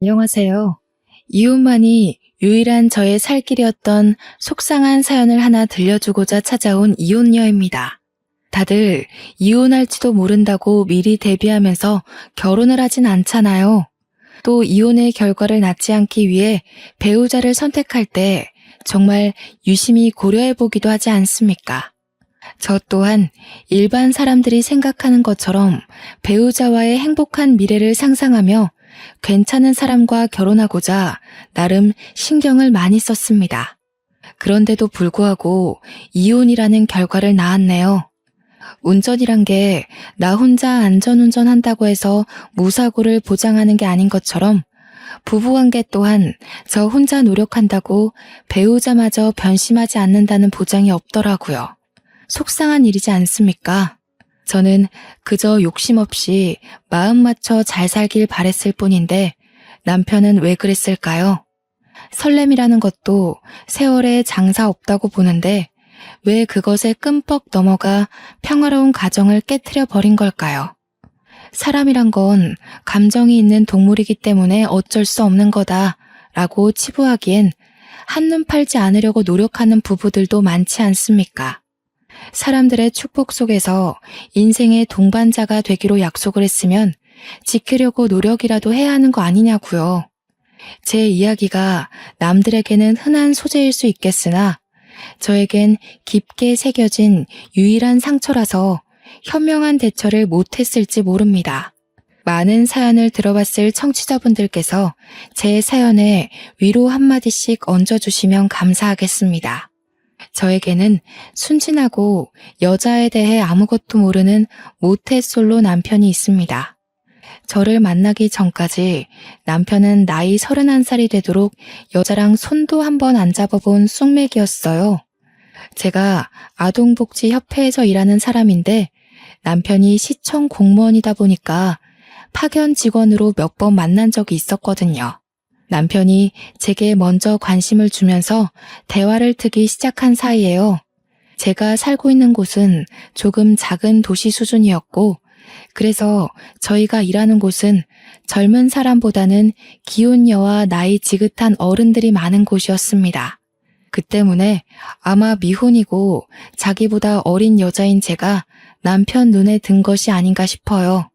안녕하세요. 이웃만이 유일한 저의 살 길이었던 속상한 사연을 하나 들려주고자 찾아온 이혼녀입니다. 다들 이혼할지도 모른다고 미리 대비하면서 결혼을 하진 않잖아요. 또 이혼의 결과를 낳지 않기 위해 배우자를 선택할 때 정말 유심히 고려해보기도 하지 않습니까? 저 또한 일반 사람들이 생각하는 것처럼 배우자와의 행복한 미래를 상상하며 괜찮은 사람과 결혼하고자 나름 신경을 많이 썼습니다. 그런데도 불구하고 이혼이라는 결과를 낳았네요. 운전이란 게 나 혼자 안전운전한다고 해서 무사고를 보장하는 게 아닌 것처럼 부부관계 또한 저 혼자 노력한다고 배우자마저 변심하지 않는다는 보장이 없더라고요. 속상한 일이지 않습니까? 저는 그저 욕심 없이 마음 맞춰 잘 살길 바랬을 뿐인데 남편은 왜 그랬을까요? 설렘이라는 것도 세월에 장사 없다고 보는데 왜 그것에 끔뻑 넘어가 평화로운 가정을 깨트려 버린 걸까요? 사람이란 건 감정이 있는 동물이기 때문에 어쩔 수 없는 거다라고 치부하기엔 한눈 팔지 않으려고 노력하는 부부들도 많지 않습니까? 사람들의 축복 속에서 인생의 동반자가 되기로 약속을 했으면 지키려고 노력이라도 해야 하는 거 아니냐고요. 제 이야기가 남들에게는 흔한 소재일 수 있겠으나 저에겐 깊게 새겨진 유일한 상처라서 현명한 대처를 못했을지 모릅니다. 많은 사연을 들어봤을 청취자분들께서 제 사연에 위로 한마디씩 얹어주시면 감사하겠습니다. 저에게는 순진하고 여자에 대해 아무것도 모르는 모태솔로 남편이 있습니다. 저를 만나기 전까지 남편은 나이 31살이 되도록 여자랑 손도 한번 안 잡아본 쑥맥이었어요. 제가 아동복지협회에서 일하는 사람인데 남편이 시청 공무원이다 보니까 파견 직원으로 몇 번 만난 적이 있었거든요. 남편이 제게 먼저 관심을 주면서 대화를 트기 시작한 사이에요. 제가 살고 있는 곳은 조금 작은 도시 수준이었고 그래서 저희가 일하는 곳은 젊은 사람보다는 기혼녀와 나이 지긋한 어른들이 많은 곳이었습니다. 그 때문에 아마 미혼이고 자기보다 어린 여자인 제가 남편 눈에 든 것이 아닌가 싶어요.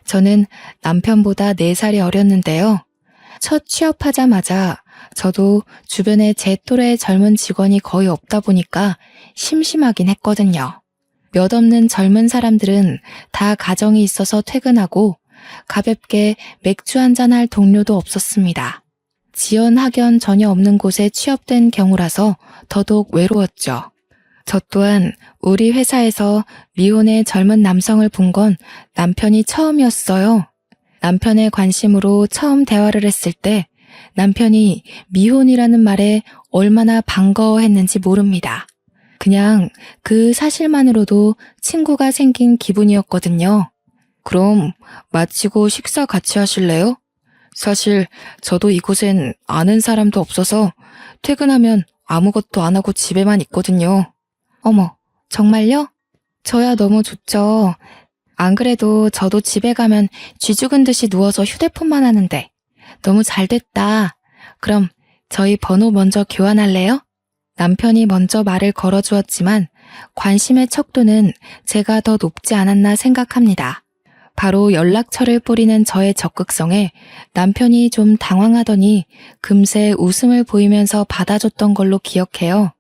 저는 남편보다 4살이 어렸는데요. 첫 취업하자마자 저도 주변에 제 또래의 젊은 직원이 거의 없다 보니까 심심하긴 했거든요. 몇 없는 젊은 사람들은 다 가정이 있어서 퇴근하고 가볍게 맥주 한잔 할 동료도 없었습니다. 지연 학연 전혀 없는 곳에 취업된 경우라서 더더욱 외로웠죠. 저 또한 우리 회사에서 미혼의 젊은 남성을 본 건 남편이 처음이었어요. 남편의 관심으로 처음 대화를 했을 때 남편이 미혼이라는 말에 얼마나 반가워했는지 모릅니다. 그냥 그 사실만으로도 친구가 생긴 기분이었거든요. 그럼 마치고 식사 같이 하실래요? 사실 저도 이곳엔 아는 사람도 없어서 퇴근하면 아무것도 안 하고 집에만 있거든요. 어머, 정말요? 저야 너무 좋죠. 안 그래도 저도 집에 가면 쥐 죽은 듯이 누워서 휴대폰만 하는데. 너무 잘 됐다. 그럼 저희 번호 먼저 교환할래요? 남편이 먼저 말을 걸어주었지만 관심의 척도는 제가 더 높지 않았나 생각합니다. 바로 연락처를 뿌리는 저의 적극성에 남편이 좀 당황하더니 금세 웃음을 보이면서 받아줬던 걸로 기억해요.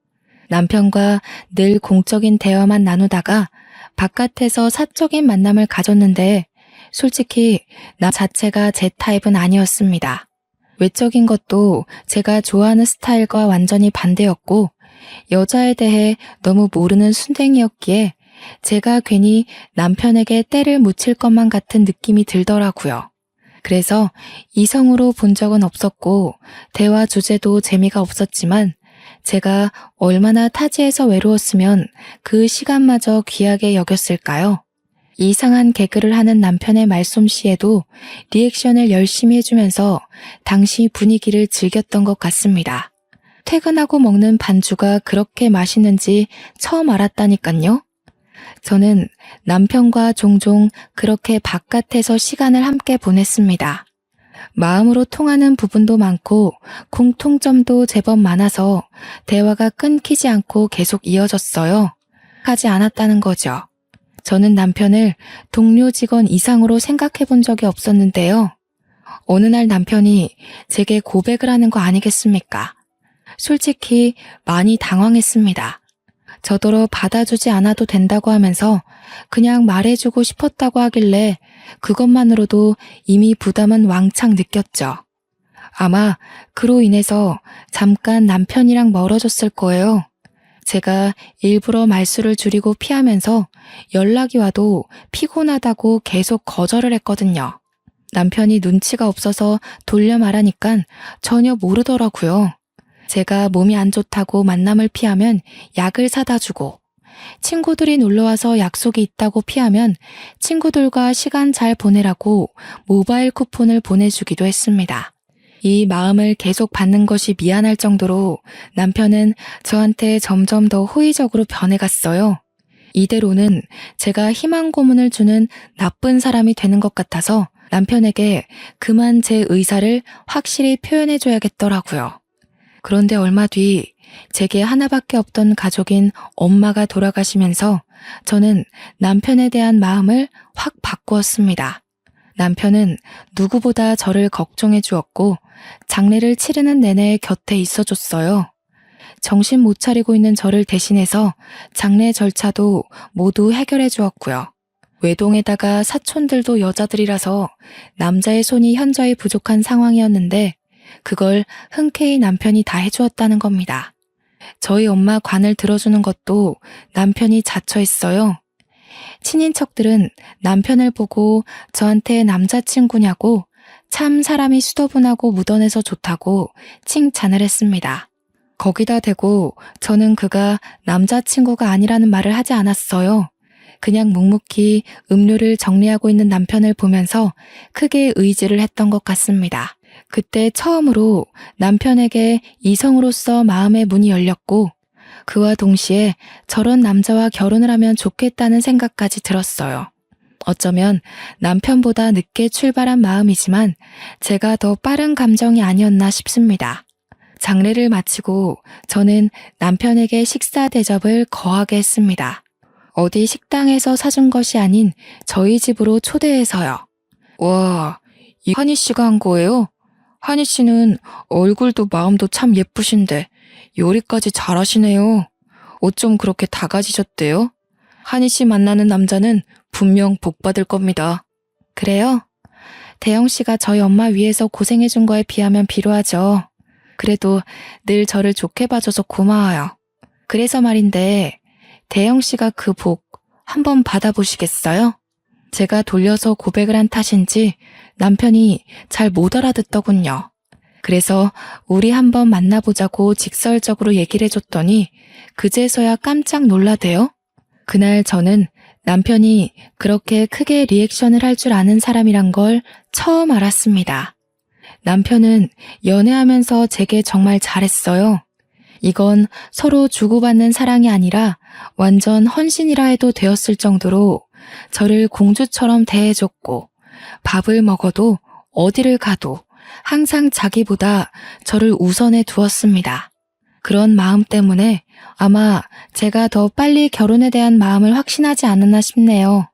남편과 늘 공적인 대화만 나누다가 바깥에서 사적인 만남을 가졌는데 솔직히 나 자체가 제 타입은 아니었습니다. 외적인 것도 제가 좋아하는 스타일과 완전히 반대였고 여자에 대해 너무 모르는 순댕이였기에 제가 괜히 남편에게 때를 묻힐 것만 같은 느낌이 들더라고요. 그래서 이성으로 본 적은 없었고 대화 주제도 재미가 없었지만 제가 얼마나 타지에서 외로웠으면 그 시간마저 귀하게 여겼을까요? 이상한 개그를 하는 남편의 말솜씨에도 리액션을 열심히 해주면서 당시 분위기를 즐겼던 것 같습니다. 퇴근하고 먹는 반주가 그렇게 맛있는지 처음 알았다니깐요. 저는 남편과 종종 그렇게 바깥에서 시간을 함께 보냈습니다. 마음으로 통하는 부분도 많고 공통점도 제법 많아서 대화가 끊기지 않고 계속 이어졌어요. 하지 않았다는 거죠. 저는 남편을 동료 직원 이상으로 생각해 본 적이 없었는데요. 어느 날 남편이 제게 고백을 하는 거 아니겠습니까? 솔직히 많이 당황했습니다. 저더러 받아주지 않아도 된다고 하면서 그냥 말해주고 싶었다고 하길래 그것만으로도 이미 부담은 왕창 느꼈죠. 아마 그로 인해서 잠깐 남편이랑 멀어졌을 거예요. 제가 일부러 말수를 줄이고 피하면서 연락이 와도 피곤하다고 계속 거절을 했거든요. 남편이 눈치가 없어서 돌려 말하니깐 전혀 모르더라고요. 제가 몸이 안 좋다고 만남을 피하면 약을 사다 주고, 친구들이 놀러와서 약속이 있다고 피하면 친구들과 시간 잘 보내라고 모바일 쿠폰을 보내주기도 했습니다. 이 마음을 계속 받는 것이 미안할 정도로 남편은 저한테 점점 더 호의적으로 변해갔어요. 이대로는 제가 희망 고문을 주는 나쁜 사람이 되는 것 같아서 남편에게 그만 제 의사를 확실히 표현해줘야겠더라고요. 그런데 얼마 뒤 제게 하나밖에 없던 가족인 엄마가 돌아가시면서 저는 남편에 대한 마음을 확 바꾸었습니다. 남편은 누구보다 저를 걱정해 주었고 장례를 치르는 내내 곁에 있어줬어요. 정신 못 차리고 있는 저를 대신해서 장례 절차도 모두 해결해 주었고요. 외동에다가 사촌들도 여자들이라서 남자의 손이 현저히 부족한 상황이었는데 그걸 흔쾌히 남편이 다 해주었다는 겁니다. 저희 엄마 관을 들어주는 것도 남편이 자처했어요. 친인척들은 남편을 보고 저한테 남자친구냐고 참 사람이 수더분하고 묻어내서 좋다고 칭찬을 했습니다. 거기다 대고 저는 그가 남자친구가 아니라는 말을 하지 않았어요. 그냥 묵묵히 음료를 정리하고 있는 남편을 보면서 크게 의지를 했던 것 같습니다. 그때 처음으로 남편에게 이성으로서 마음의 문이 열렸고 그와 동시에 저런 남자와 결혼을 하면 좋겠다는 생각까지 들었어요. 어쩌면 남편보다 늦게 출발한 마음이지만 제가 더 빠른 감정이 아니었나 싶습니다. 장례를 마치고 저는 남편에게 식사 대접을 거하게 했습니다. 어디 식당에서 사준 것이 아닌 저희 집으로 초대해서요. 와, 이 한희 씨가 한 거예요? 한희 씨는 얼굴도 마음도 참 예쁘신데 요리까지 잘하시네요. 어쩜 그렇게 다 가지셨대요? 한희 씨 만나는 남자는 분명 복 받을 겁니다. 그래요? 대영 씨가 저희 엄마 위해서 고생해준 거에 비하면 비루하죠. 그래도 늘 저를 좋게 봐줘서 고마워요. 그래서 말인데 대영 씨가 그 복 한번 받아보시겠어요? 제가 돌려서 고백을 한 탓인지 남편이 잘 못 알아듣더군요. 그래서 우리 한번 만나보자고 직설적으로 얘기를 해줬더니 그제서야 깜짝 놀라대요. 그날 저는 남편이 그렇게 크게 리액션을 할 줄 아는 사람이란 걸 처음 알았습니다. 남편은 연애하면서 제게 정말 잘했어요. 이건 서로 주고받는 사랑이 아니라 완전 헌신이라 해도 되었을 정도로 저를 공주처럼 대해줬고 밥을 먹어도 어디를 가도 항상 자기보다 저를 우선해 두었습니다. 그런 마음 때문에 아마 제가 더 빨리 결혼에 대한 마음을 확신하지 않았나 싶네요.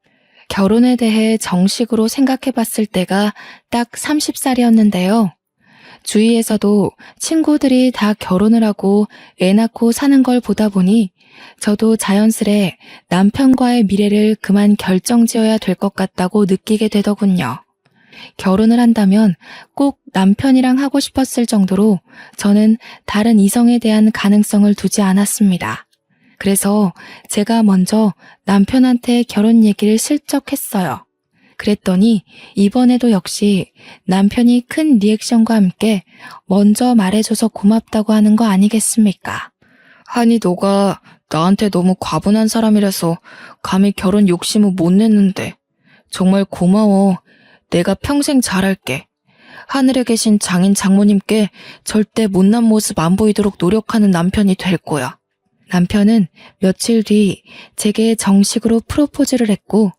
결혼에 대해 정식으로 생각해 봤을 때가 딱 30살이었는데요. 주위에서도 친구들이 다 결혼을 하고 애 낳고 사는 걸 보다 보니 저도 자연스레 남편과의 미래를 그만 결정지어야 될 것 같다고 느끼게 되더군요. 결혼을 한다면 꼭 남편이랑 하고 싶었을 정도로 저는 다른 이성에 대한 가능성을 두지 않았습니다. 그래서 제가 먼저 남편한테 결혼 얘기를 슬쩍 했어요. 그랬더니 이번에도 역시 남편이 큰 리액션과 함께 먼저 말해줘서 고맙다고 하는 거 아니겠습니까? 한이 너가 나한테 너무 과분한 사람이라서 감히 결혼 욕심을 못 냈는데 정말 고마워. 내가 평생 잘할게. 하늘에 계신 장인 장모님께 절대 못난 모습 안 보이도록 노력하는 남편이 될 거야. 남편은 며칠 뒤 제게 정식으로 프로포즈를 했고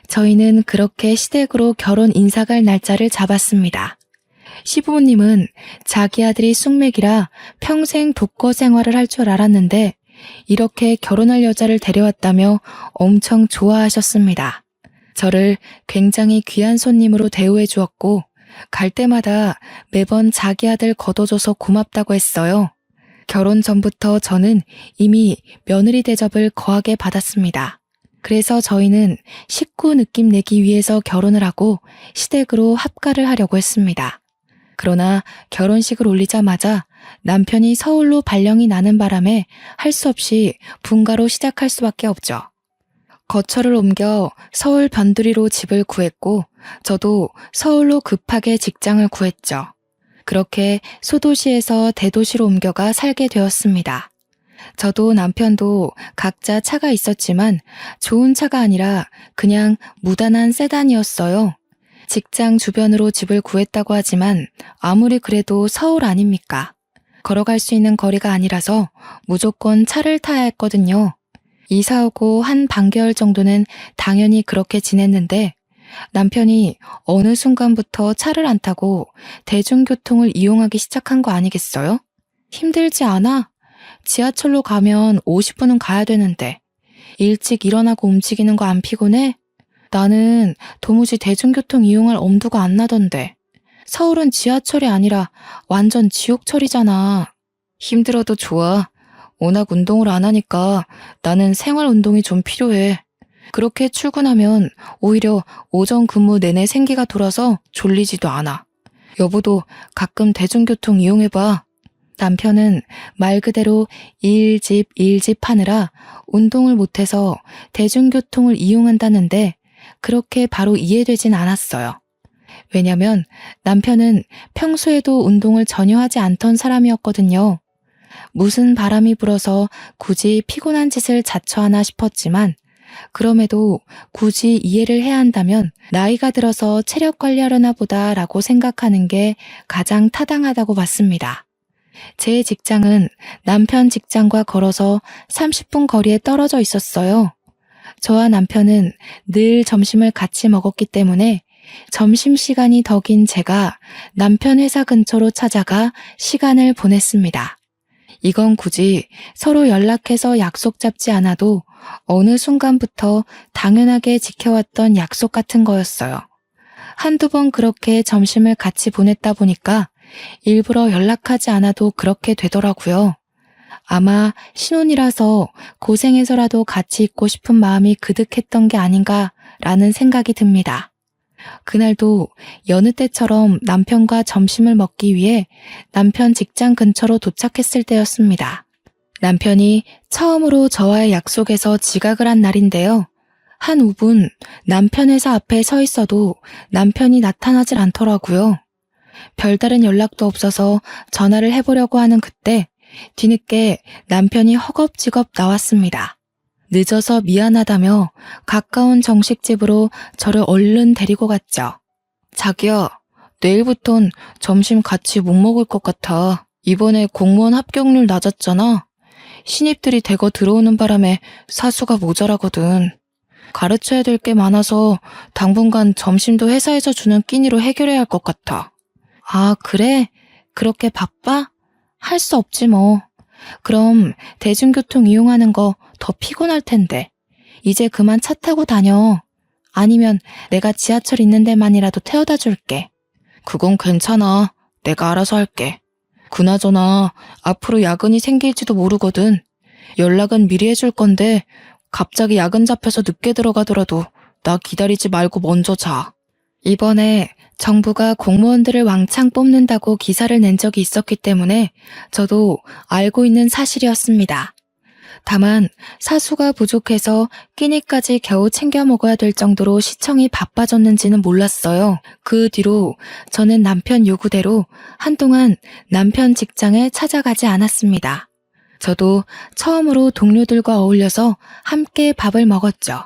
저희는 그렇게 시댁으로 결혼 인사갈 날짜를 잡았습니다. 시부모님은 자기 아들이 숙맥이라 평생 독거 생활을 할 줄 알았는데 이렇게 결혼할 여자를 데려왔다며 엄청 좋아하셨습니다. 저를 굉장히 귀한 손님으로 대우해 주었고 갈 때마다 매번 자기 아들 거둬줘서 고맙다고 했어요. 결혼 전부터 저는 이미 며느리 대접을 거하게 받았습니다. 그래서 저희는 식구 느낌 내기 위해서 결혼을 하고 시댁으로 합가를 하려고 했습니다. 그러나 결혼식을 올리자마자 남편이 서울로 발령이 나는 바람에 할 수 없이 분가로 시작할 수밖에 없죠. 거처를 옮겨 서울 변두리로 집을 구했고 저도 서울로 급하게 직장을 구했죠. 그렇게 소도시에서 대도시로 옮겨가 살게 되었습니다. 저도 남편도 각자 차가 있었지만 좋은 차가 아니라 그냥 무단한 세단이었어요. 직장 주변으로 집을 구했다고 하지만 아무리 그래도 서울 아닙니까? 걸어갈 수 있는 거리가 아니라서 무조건 차를 타야 했거든요. 이사 오고 한 반개월 정도는 당연히 그렇게 지냈는데 남편이 어느 순간부터 차를 안 타고 대중교통을 이용하기 시작한 거 아니겠어요? 힘들지 않아? 지하철로 가면 50분은 가야 되는데 일찍 일어나고 움직이는 거 안 피곤해? 나는 도무지 대중교통 이용할 엄두가 안 나던데. 서울은 지하철이 아니라 완전 지옥철이잖아. 힘들어도 좋아. 워낙 운동을 안 하니까 나는 생활 운동이 좀 필요해. 그렇게 출근하면 오히려 오전 근무 내내 생기가 돌아서 졸리지도 않아. 여보도 가끔 대중교통 이용해봐. 남편은 말 그대로 일집 하느라 운동을 못해서 대중교통을 이용한다는데 그렇게 바로 이해되진 않았어요. 왜냐면 남편은 평소에도 운동을 전혀 하지 않던 사람이었거든요. 무슨 바람이 불어서 굳이 피곤한 짓을 자처하나 싶었지만 그럼에도 굳이 이해를 해야 한다면 나이가 들어서 체력 관리하려나 보다라고 생각하는 게 가장 타당하다고 봤습니다. 제 직장은 남편 직장과 걸어서 30분 거리에 떨어져 있었어요. 저와 남편은 늘 점심을 같이 먹었기 때문에 점심시간이 더 긴 제가 남편 회사 근처로 찾아가 시간을 보냈습니다. 이건 굳이 서로 연락해서 약속 잡지 않아도 어느 순간부터 당연하게 지켜왔던 약속 같은 거였어요. 한두 번 그렇게 점심을 같이 보냈다 보니까 일부러 연락하지 않아도 그렇게 되더라고요. 아마 신혼이라서 고생해서라도 같이 있고 싶은 마음이 그득했던 게 아닌가라는 생각이 듭니다. 그날도 여느 때처럼 남편과 점심을 먹기 위해 남편 직장 근처로 도착했을 때였습니다. 남편이 처음으로 저와의 약속에서 지각을 한 날인데요. 한 5분 남편 회사 앞에 서 있어도 남편이 나타나질 않더라고요. 별다른 연락도 없어서 전화를 해보려고 하는 그때 뒤늦게 남편이 허겁지겁 나왔습니다. 늦어서 미안하다며 가까운 정식집으로 저를 얼른 데리고 갔죠. 자기야, 내일부턴 점심 같이 못 먹을 것 같아. 이번에 공무원 합격률 낮았잖아. 신입들이 대거 들어오는 바람에 사수가 모자라거든. 가르쳐야 될 게 많아서 당분간 점심도 회사에서 주는 끼니로 해결해야 할 것 같아. 아, 그래? 그렇게 바빠? 할 수 없지 뭐. 그럼 대중교통 이용하는 거 더 피곤할 텐데. 이제 그만 차 타고 다녀. 아니면 내가 지하철 있는 데만이라도 태워다 줄게. 그건 괜찮아. 내가 알아서 할게. 그나저나 앞으로 야근이 생길지도 모르거든. 연락은 미리 해줄 건데 갑자기 야근 잡혀서 늦게 들어가더라도 나 기다리지 말고 먼저 자. 이번에 정부가 공무원들을 왕창 뽑는다고 기사를 낸 적이 있었기 때문에 저도 알고 있는 사실이었습니다. 다만 사수가 부족해서 끼니까지 겨우 챙겨 먹어야 될 정도로 시청이 바빠졌는지는 몰랐어요. 그 뒤로 저는 남편 요구대로 한동안 남편 직장에 찾아가지 않았습니다. 저도 처음으로 동료들과 어울려서 함께 밥을 먹었죠.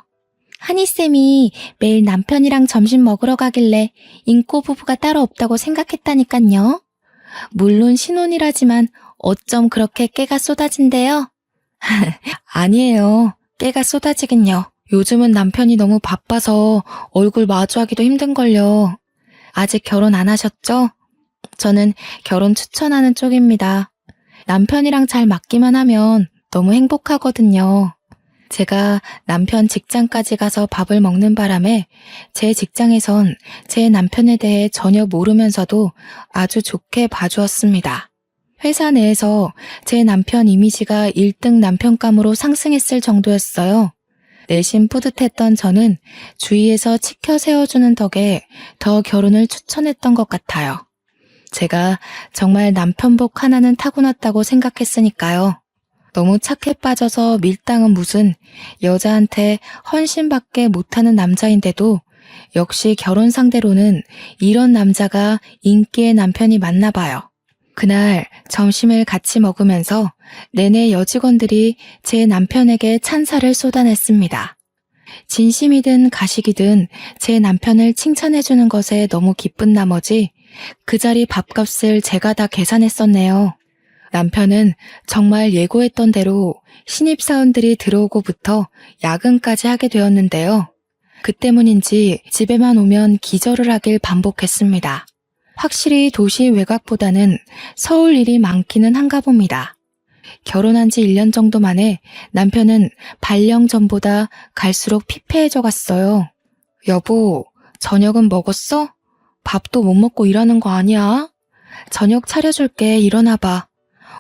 한이쌤이 매일 남편이랑 점심 먹으러 가길래 인꼬 부부가 따로 없다고 생각했다니깐요. 물론 신혼이라지만 어쩜 그렇게 깨가 쏟아진대요? 아니에요. 깨가 쏟아지긴요. 요즘은 남편이 너무 바빠서 얼굴 마주하기도 힘든걸요. 아직 결혼 안 하셨죠? 저는 결혼 추천하는 쪽입니다. 남편이랑 잘 맞기만 하면 너무 행복하거든요. 제가 남편 직장까지 가서 밥을 먹는 바람에 제 직장에선 제 남편에 대해 전혀 모르면서도 아주 좋게 봐주었습니다. 회사 내에서 제 남편 이미지가 1등 남편감으로 상승했을 정도였어요. 내심 뿌듯했던 저는 주위에서 치켜 세워주는 덕에 더 결혼을 추천했던 것 같아요. 제가 정말 남편복 하나는 타고났다고 생각했으니까요. 너무 착해 빠져서 밀당은 무슨 여자한테 헌신밖에 못하는 남자인데도 역시 결혼 상대로는 이런 남자가 인기의 남편이 맞나 봐요. 그날 점심을 같이 먹으면서 내내 여직원들이 제 남편에게 찬사를 쏟아냈습니다. 진심이든 가식이든 제 남편을 칭찬해주는 것에 너무 기쁜 나머지 그 자리 밥값을 제가 다 계산했었네요. 남편은 정말 예고했던 대로 신입사원들이 들어오고부터 야근까지 하게 되었는데요. 그 때문인지 집에만 오면 기절을 하길 반복했습니다. 확실히 도시 외곽보다는 서울 일이 많기는 한가 봅니다. 결혼한 지 1년 정도 만에 남편은 발령 전보다 갈수록 피폐해져 갔어요. 여보, 저녁은 먹었어? 밥도 못 먹고 일하는 거 아니야? 저녁 차려줄게, 일어나봐.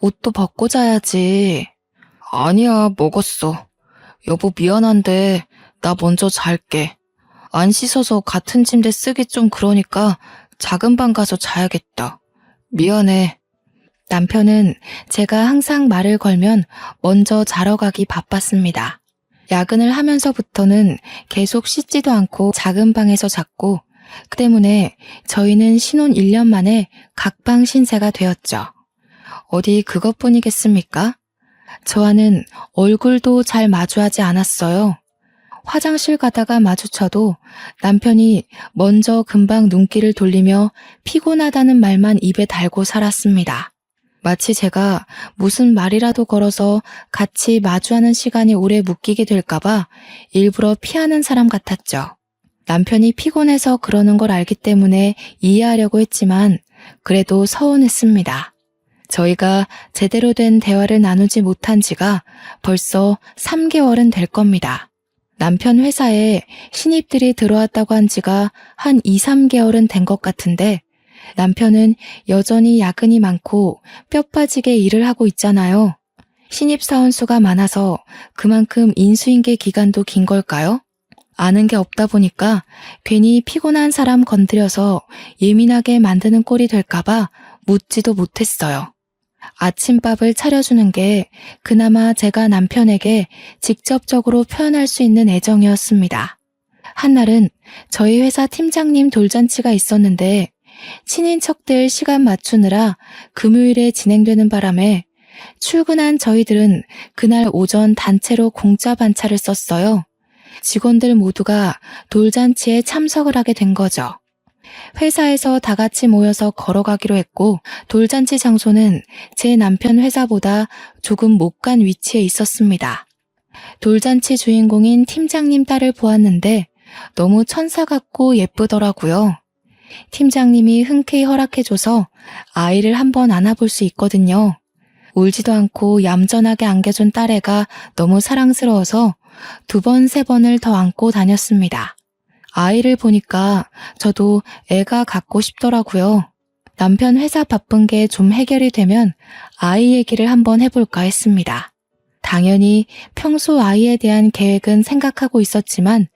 옷도 벗고 자야지. 아니야, 먹었어. 여보 미안한데 나 먼저 잘게. 안 씻어서 같은 침대 쓰기 좀 그러니까 작은 방 가서 자야겠다. 미안해. 남편은 제가 항상 말을 걸면 먼저 자러 가기 바빴습니다. 야근을 하면서부터는 계속 씻지도 않고 작은 방에서 잤고 그 때문에 저희는 신혼 1년 만에 각방 신세가 되었죠. 어디 그것뿐이겠습니까? 저와는 얼굴도 잘 마주하지 않았어요. 화장실 가다가 마주쳐도 남편이 먼저 금방 눈길을 돌리며 피곤하다는 말만 입에 달고 살았습니다. 마치 제가 무슨 말이라도 걸어서 같이 마주하는 시간이 오래 묶이게 될까봐 일부러 피하는 사람 같았죠. 남편이 피곤해서 그러는 걸 알기 때문에 이해하려고 했지만 그래도 서운했습니다. 저희가 제대로 된 대화를 나누지 못한 지가 벌써 3개월은 될 겁니다. 남편 회사에 신입들이 들어왔다고 한 지가 한 2, 3개월은 된 것 같은데 남편은 여전히 야근이 많고 뼈 빠지게 일을 하고 있잖아요. 신입사원 수가 많아서 그만큼 인수인계 기간도 긴 걸까요? 아는 게 없다 보니까 괜히 피곤한 사람 건드려서 예민하게 만드는 꼴이 될까봐 묻지도 못했어요. 아침밥을 차려주는 게 그나마 제가 남편에게 직접적으로 표현할 수 있는 애정이었습니다. 한날은 저희 회사 팀장님 돌잔치가 있었는데 친인척들 시간 맞추느라 금요일에 진행되는 바람에 출근한 저희들은 그날 오전 단체로 공짜 반차를 썼어요. 직원들 모두가 돌잔치에 참석을 하게 된 거죠. 회사에서 다 같이 모여서 걸어가기로 했고 돌잔치 장소는 제 남편 회사보다 조금 못 간 위치에 있었습니다. 돌잔치 주인공인 팀장님 딸을 보았는데 너무 천사 같고 예쁘더라고요. 팀장님이 흔쾌히 허락해줘서 아이를 한번 안아볼 수 있거든요. 울지도 않고 얌전하게 안겨준 딸애가 너무 사랑스러워서 2번, 3번을 더 안고 다녔습니다. 아이를 보니까 저도 애가 갖고 싶더라고요. 남편 회사 바쁜 게 좀 해결이 되면 아이 얘기를 한번 해볼까 했습니다. 당연히 평소 아이에 대한 계획은 생각하고 있었지만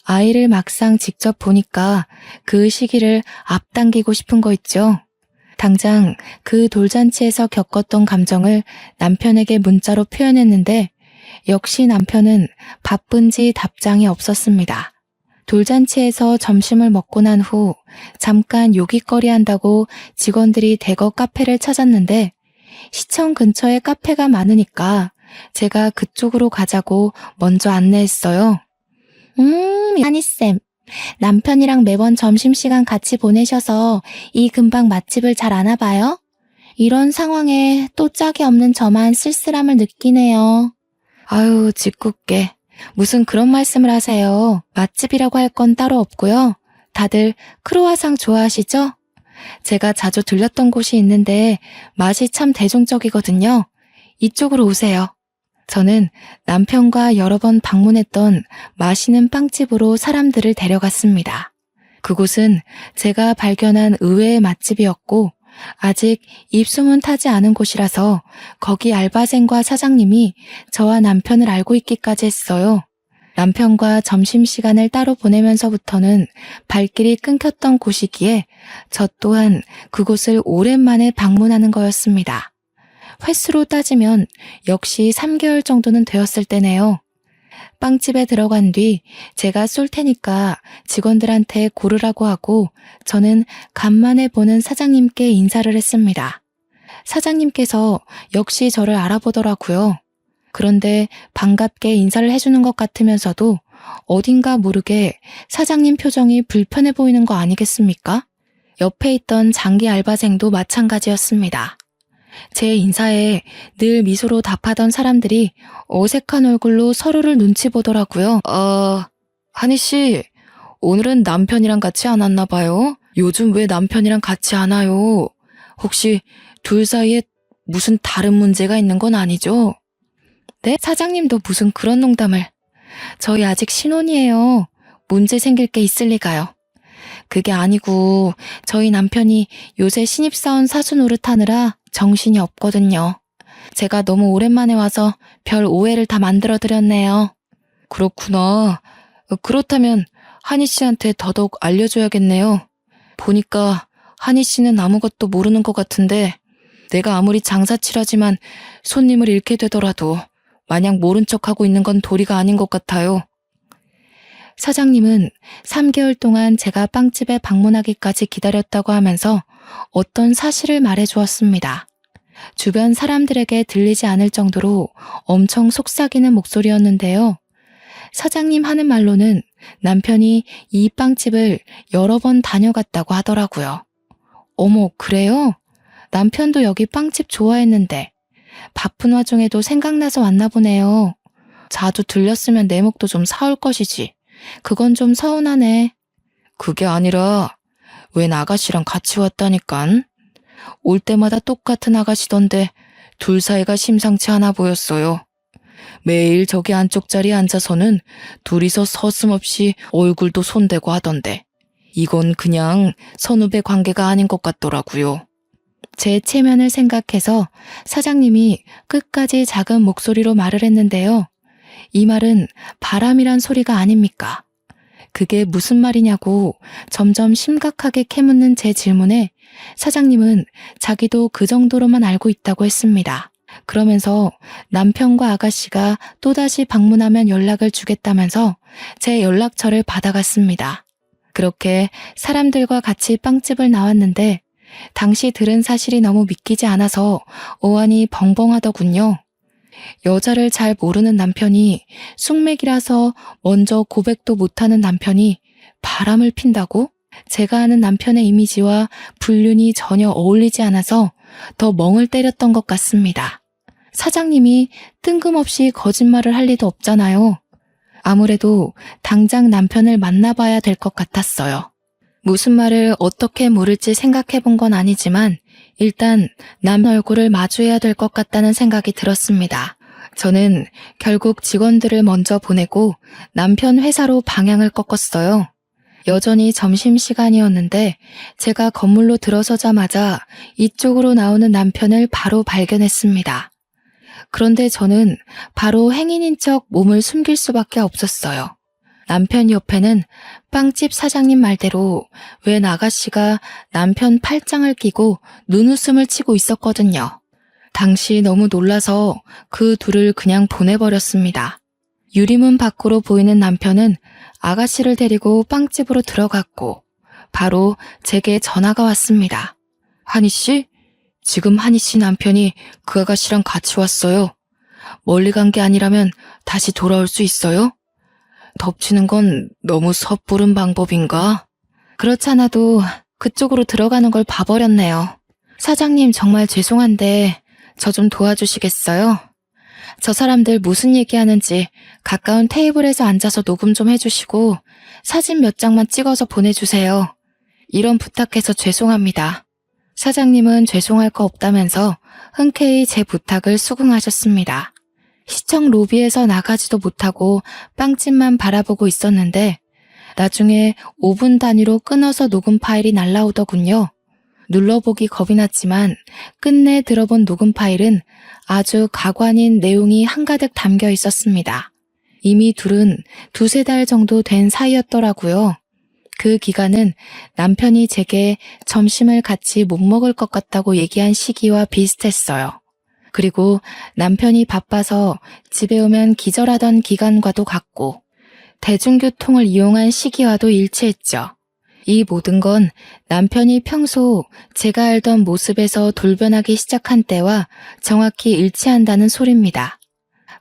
아이를 막상 직접 보니까 그 시기를 앞당기고 싶은 거 있죠. 당장 그 돌잔치에서 겪었던 감정을 남편에게 문자로 표현했는데 역시 남편은 바쁜지 답장이 없었습니다. 돌잔치에서 점심을 먹고 난 후 잠깐 요깃거리 한다고 직원들이 대거 카페를 찾았는데 시청 근처에 카페가 많으니까 제가 그쪽으로 가자고 먼저 안내했어요. 한이쌤, 남편이랑 매번 점심시간 같이 보내셔서 이 근방 맛집을 잘 아나 봐요? 이런 상황에 또 짝이 없는 저만 쓸쓸함을 느끼네요. 아유, 짓궂게. 무슨 그런 말씀을 하세요. 맛집이라고 할 건 따로 없고요. 다들 크로와상 좋아하시죠? 제가 자주 들렸던 곳이 있는데 맛이 참 대중적이거든요. 이쪽으로 오세요. 저는 남편과 여러 번 방문했던 맛있는 빵집으로 사람들을 데려갔습니다. 그곳은 제가 발견한 의외의 맛집이었고 아직 입소문 타지 않은 곳이라서 거기 알바생과 사장님이 저와 남편을 알고 있기까지 했어요. 남편과 점심시간을 따로 보내면서부터는 발길이 끊겼던 곳이기에 저 또한 그곳을 오랜만에 방문하는 거였습니다. 횟수로 따지면 역시 3개월 정도는 되었을 때네요. 빵집에 들어간 뒤 제가 쏠 테니까 직원들한테 고르라고 하고 저는 간만에 보는 사장님께 인사를 했습니다. 사장님께서 역시 저를 알아보더라고요. 그런데 반갑게 인사를 해주는 것 같으면서도 어딘가 모르게 사장님 표정이 불편해 보이는 거 아니겠습니까? 옆에 있던 장기 알바생도 마찬가지였습니다. 제 인사에 늘 미소로 답하던 사람들이 어색한 얼굴로 서로를 눈치 보더라고요. 한희 씨, 오늘은 남편이랑 같이 안 왔나 봐요? 요즘 왜 남편이랑 같이 안 와요? 혹시 둘 사이에 무슨 다른 문제가 있는 건 아니죠? 네? 사장님도 무슨 그런 농담을. 저희 아직 신혼이에요. 문제 생길 게 있을 리가요. 그게 아니고 저희 남편이 요새 신입사원 사수 노릇하느라 정신이 없거든요. 제가 너무 오랜만에 와서 별 오해를 다 만들어드렸네요. 그렇구나. 그렇다면 한희 씨한테 더더욱 알려줘야겠네요. 보니까 한희 씨는 아무것도 모르는 것 같은데 내가 아무리 장사치라지만 손님을 잃게 되더라도 마냥 모른 척하고 있는 건 도리가 아닌 것 같아요. 사장님은 3개월 동안 제가 빵집에 방문하기까지 기다렸다고 하면서 어떤 사실을 말해주었습니다. 주변 사람들에게 들리지 않을 정도로 엄청 속삭이는 목소리였는데요. 사장님 하는 말로는 남편이 이 빵집을 여러 번 다녀갔다고 하더라고요. 어머, 그래요? 남편도 여기 빵집 좋아했는데 바쁜 와중에도 생각나서 왔나 보네요. 자주 들렸으면 내 목도 좀 사올 것이지. 그건 좀 서운하네. 그게 아니라 웬 아가씨랑 같이 왔다니깐. 올 때마다 똑같은 아가씨던데 둘 사이가 심상치 않아 보였어요. 매일 저기 안쪽 자리에 앉아서는 둘이서 서슴없이 얼굴도 손대고 하던데 이건 그냥 선후배 관계가 아닌 것 같더라고요. 제 체면을 생각해서 사장님이 끝까지 작은 목소리로 말을 했는데요. 이 말은 바람이란 소리가 아닙니까? 그게 무슨 말이냐고 점점 심각하게 캐묻는 제 질문에 사장님은 자기도 그 정도로만 알고 있다고 했습니다. 그러면서 남편과 아가씨가 또다시 방문하면 연락을 주겠다면서 제 연락처를 받아갔습니다. 그렇게 사람들과 같이 빵집을 나왔는데 당시 들은 사실이 너무 믿기지 않아서 어안이 벙벙하더군요. 여자를 잘 모르는 남편이 숙맥이라서 먼저 고백도 못하는 남편이 바람을 핀다고? 제가 아는 남편의 이미지와 불륜이 전혀 어울리지 않아서 더 멍을 때렸던 것 같습니다. 사장님이 뜬금없이 거짓말을 할 리도 없잖아요. 아무래도 당장 남편을 만나봐야 될 것 같았어요. 무슨 말을 어떻게 물을지 생각해 본 건 아니지만 일단 남 얼굴을 마주해야 될 것 같다는 생각이 들었습니다. 저는 결국 직원들을 먼저 보내고 남편 회사로 방향을 꺾었어요. 여전히 점심시간이었는데 제가 건물로 들어서자마자 이쪽으로 나오는 남편을 바로 발견했습니다. 그런데 저는 바로 행인인 척 몸을 숨길 수밖에 없었어요. 남편 옆에는 빵집 사장님 말대로 웬 아가씨가 남편 팔짱을 끼고 눈웃음을 치고 있었거든요. 당시 너무 놀라서 그 둘을 그냥 보내버렸습니다. 유리문 밖으로 보이는 남편은 아가씨를 데리고 빵집으로 들어갔고 바로 제게 전화가 왔습니다. 한희 씨? 지금 한희 씨 남편이 그 아가씨랑 같이 왔어요. 멀리 간 게 아니라면 다시 돌아올 수 있어요? 덮치는 건 너무 섣부른 방법인가? 그렇잖아도 그쪽으로 들어가는 걸 봐버렸네요. 사장님 정말 죄송한데 저 좀 도와주시겠어요? 저 사람들 무슨 얘기하는지 가까운 테이블에서 앉아서 녹음 좀 해주시고 사진 몇 장만 찍어서 보내주세요. 이런 부탁해서 죄송합니다. 사장님은 죄송할 거 없다면서 흔쾌히 제 부탁을 수긍하셨습니다. 시청 로비에서 나가지도 못하고 빵집만 바라보고 있었는데 나중에 5분 단위로 끊어서 녹음 파일이 날라오더군요. 눌러보기 겁이 났지만 끝내 들어본 녹음 파일은 아주 가관인 내용이 한가득 담겨 있었습니다. 이미 둘은 2~3달 정도 된 사이였더라고요. 그 기간은 남편이 제게 점심을 같이 못 먹을 것 같다고 얘기한 시기와 비슷했어요. 그리고 남편이 바빠서 집에 오면 기절하던 기간과도 같고 대중교통을 이용한 시기와도 일치했죠. 이 모든 건 남편이 평소 제가 알던 모습에서 돌변하기 시작한 때와 정확히 일치한다는 소리입니다.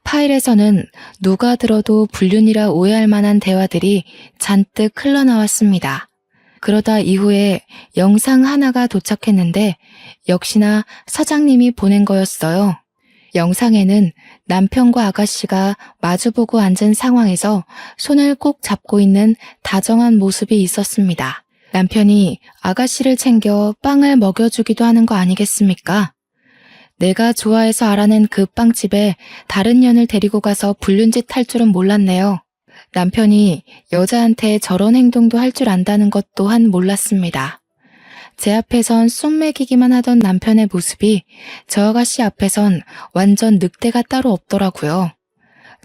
파일에서는 누가 들어도 불륜이라 오해할 만한 대화들이 잔뜩 흘러나왔습니다. 그러다 이후에 영상 하나가 도착했는데 역시나 사장님이 보낸 거였어요. 영상에는 남편과 아가씨가 마주보고 앉은 상황에서 손을 꼭 잡고 있는 다정한 모습이 있었습니다. 남편이 아가씨를 챙겨 빵을 먹여주기도 하는 거 아니겠습니까? 내가 좋아해서 알아낸 그 빵집에 다른 년을 데리고 가서 불륜짓 할 줄은 몰랐네요. 남편이 여자한테 저런 행동도 할 줄 안다는 것 또한 몰랐습니다. 제 앞에선 쑥 먹이기만 하던 남편의 모습이 저 아가씨 앞에선 완전 늑대가 따로 없더라고요.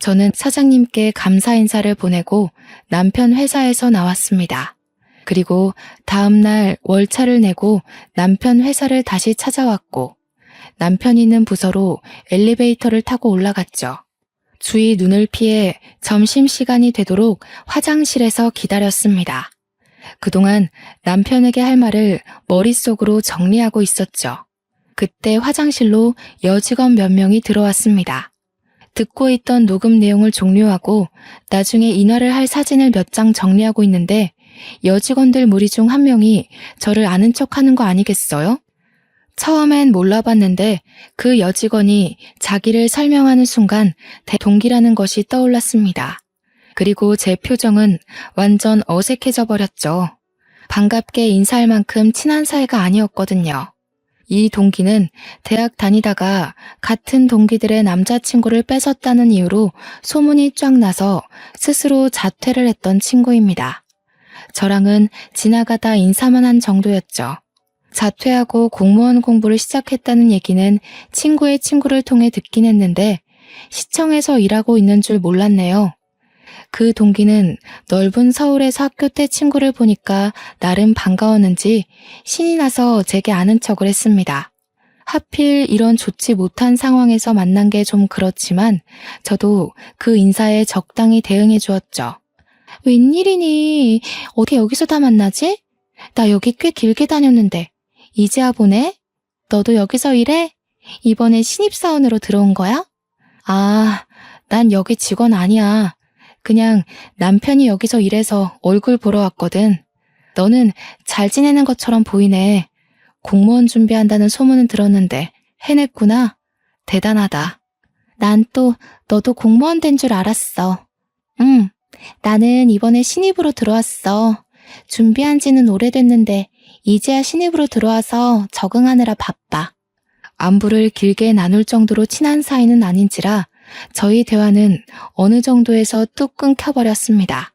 저는 사장님께 감사 인사를 보내고 남편 회사에서 나왔습니다. 그리고 다음날 월차를 내고 남편 회사를 다시 찾아왔고 남편이 있는 부서로 엘리베이터를 타고 올라갔죠. 주위 눈을 피해 점심시간이 되도록 화장실에서 기다렸습니다. 그동안 남편에게 할 말을 머릿속으로 정리하고 있었죠. 그때 화장실로 여직원 몇 명이 들어왔습니다. 듣고 있던 녹음 내용을 종료하고 나중에 인화를 할 사진을 몇 장 정리하고 있는데 여직원들 무리 중 한 명이 저를 아는 척하는 거 아니겠어요? 처음엔 몰라봤는데 그 여직원이 자기를 설명하는 순간 동기라는 것이 떠올랐습니다. 그리고 제 표정은 완전 어색해져 버렸죠. 반갑게 인사할 만큼 친한 사이가 아니었거든요. 이 동기는 대학 다니다가 같은 동기들의 남자친구를 뺏었다는 이유로 소문이 쫙 나서 스스로 자퇴를 했던 친구입니다. 저랑은 지나가다 인사만 한 정도였죠. 자퇴하고 공무원 공부를 시작했다는 얘기는 친구의 친구를 통해 듣긴 했는데 시청에서 일하고 있는 줄 몰랐네요. 그 동기는 넓은 서울에서 학교 때 친구를 보니까 나름 반가웠는지 신이 나서 제게 아는 척을 했습니다. 하필 이런 좋지 못한 상황에서 만난 게 좀 그렇지만 저도 그 인사에 적당히 대응해 주었죠. 웬일이니? 어떻게 여기서 다 만나지? 나 여기 꽤 길게 다녔는데 이제야 보네? 너도 여기서 일해? 이번에 신입사원으로 들어온 거야? 아, 난 여기 직원 아니야. 그냥 남편이 여기서 일해서 얼굴 보러 왔거든. 너는 잘 지내는 것처럼 보이네. 공무원 준비한다는 소문은 들었는데 해냈구나. 대단하다. 난 또 너도 공무원 된 줄 알았어. 응, 나는 이번에 신입으로 들어왔어. 준비한 지는 오래됐는데 이제야 신입으로 들어와서 적응하느라 바빠. 안부를 길게 나눌 정도로 친한 사이는 아닌지라 저희 대화는 어느 정도에서 뚝 끊겨버렸습니다.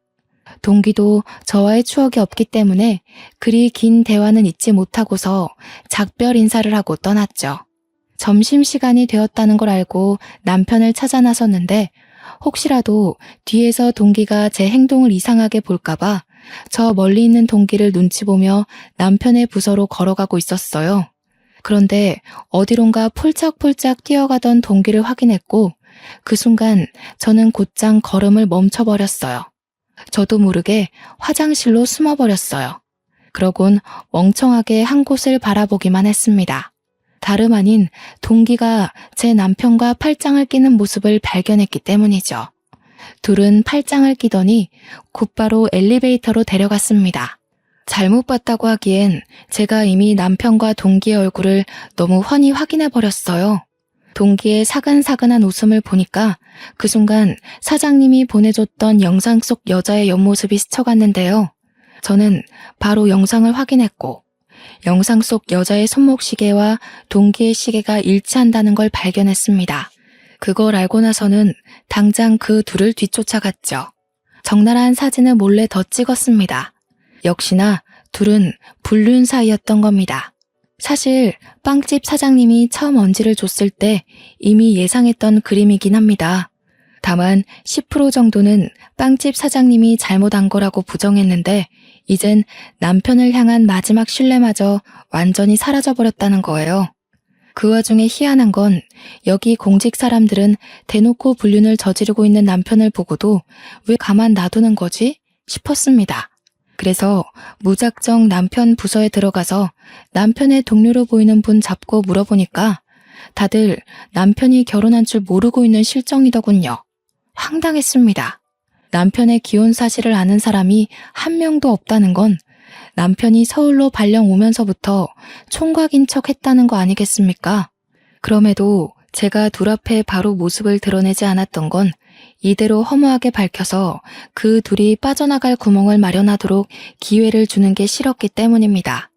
동기도 저와의 추억이 없기 때문에 그리 긴 대화는 잊지 못하고서 작별 인사를 하고 떠났죠. 점심시간이 되었다는 걸 알고 남편을 찾아 나섰는데 혹시라도 뒤에서 동기가 제 행동을 이상하게 볼까봐 저 멀리 있는 동기를 눈치 보며 남편의 부서로 걸어가고 있었어요. 그런데 어디론가 폴짝폴짝 뛰어가던 동기를 확인했고 그 순간 저는 곧장 걸음을 멈춰버렸어요. 저도 모르게 화장실로 숨어버렸어요. 그러곤 멍청하게 한 곳을 바라보기만 했습니다. 다름 아닌 동기가 제 남편과 팔짱을 끼는 모습을 발견했기 때문이죠. 둘은 팔짱을 끼더니 곧바로 엘리베이터로 데려갔습니다. 잘못 봤다고 하기엔 제가 이미 남편과 동기의 얼굴을 너무 훤히 확인해버렸어요. 동기의 사근사근한 웃음을 보니까 그 순간 사장님이 보내줬던 영상 속 여자의 옆모습이 스쳐갔는데요. 저는 바로 영상을 확인했고 영상 속 여자의 손목시계와 동기의 시계가 일치한다는 걸 발견했습니다. 그걸 알고 나서는 당장 그 둘을 뒤쫓아갔죠. 적나라한 사진을 몰래 더 찍었습니다. 역시나 둘은 불륜 사이였던 겁니다. 사실 빵집 사장님이 처음 언지를 줬을 때 이미 예상했던 그림이긴 합니다. 다만 10% 정도는 빵집 사장님이 잘못한 거라고 부정했는데 이젠 남편을 향한 마지막 신뢰마저 완전히 사라져버렸다는 거예요. 그 와중에 희한한 건 여기 공직 사람들은 대놓고 불륜을 저지르고 있는 남편을 보고도 왜 가만 놔두는 거지? 싶었습니다. 그래서 무작정 남편 부서에 들어가서 남편의 동료로 보이는 분 잡고 물어보니까 다들 남편이 결혼한 줄 모르고 있는 실정이더군요. 황당했습니다. 남편의 기혼 사실을 아는 사람이 한 명도 없다는 건 남편이 서울로 발령 오면서부터 총각인 척 했다는 거 아니겠습니까? 그럼에도 제가 둘 앞에 바로 모습을 드러내지 않았던 건 이대로 허무하게 밝혀서 그 둘이 빠져나갈 구멍을 마련하도록 기회를 주는 게 싫었기 때문입니다.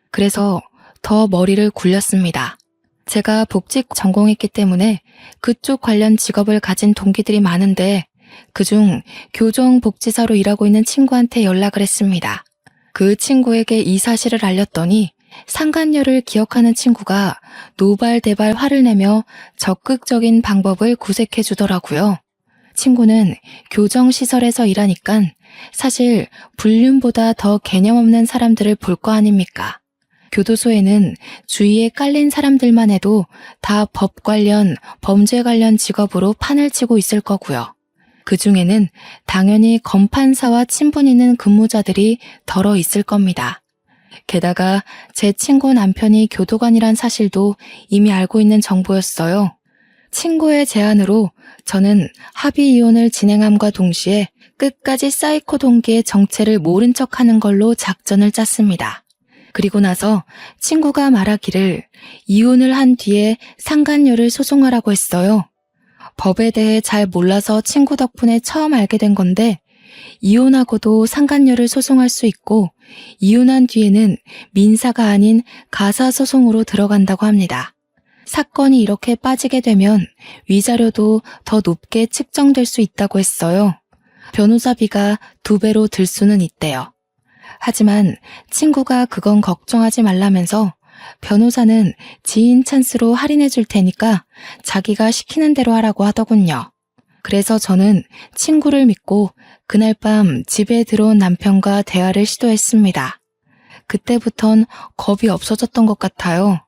그래서 더 머리를 굴렸습니다. 제가 복직 전공했기 때문에 그쪽 관련 직업을 가진 동기들이 많은데 그중 교정복지사로 일하고 있는 친구한테 연락을 했습니다. 그 친구에게 이 사실을 알렸더니 상간녀를 기억하는 친구가 노발대발 화를 내며 적극적인 방법을 구색해 주더라고요. 친구는 교정시설에서 일하니깐 사실 불륜보다 더 개념 없는 사람들을 볼 거 아닙니까? 교도소에는 주위에 깔린 사람들만 해도 다 법 관련, 범죄 관련 직업으로 판을 치고 있을 거고요. 그 중에는 당연히 검판사와 친분 있는 근무자들이 덜어 있을 겁니다. 게다가 제 친구 남편이 교도관이란 사실도 이미 알고 있는 정보였어요. 친구의 제안으로 저는 합의 이혼을 진행함과 동시에 끝까지 사이코 동기의 정체를 모른 척하는 걸로 작전을 짰습니다. 그리고 나서 친구가 말하기를 이혼을 한 뒤에 상간녀를 소송하라고 했어요. 법에 대해 잘 몰라서 친구 덕분에 처음 알게 된 건데 이혼하고도 상간녀를 소송할 수 있고 이혼한 뒤에는 민사가 아닌 가사소송으로 들어간다고 합니다. 사건이 이렇게 빠지게 되면 위자료도 더 높게 측정될 수 있다고 했어요. 변호사비가 2배로 들 수는 있대요. 하지만 친구가 그건 걱정하지 말라면서 변호사는 지인 찬스로 할인해 줄 테니까 자기가 시키는 대로 하라고 하더군요. 그래서 저는 친구를 믿고 그날 밤 집에 들어온 남편과 대화를 시도했습니다. 그때부턴 겁이 없어졌던 것 같아요.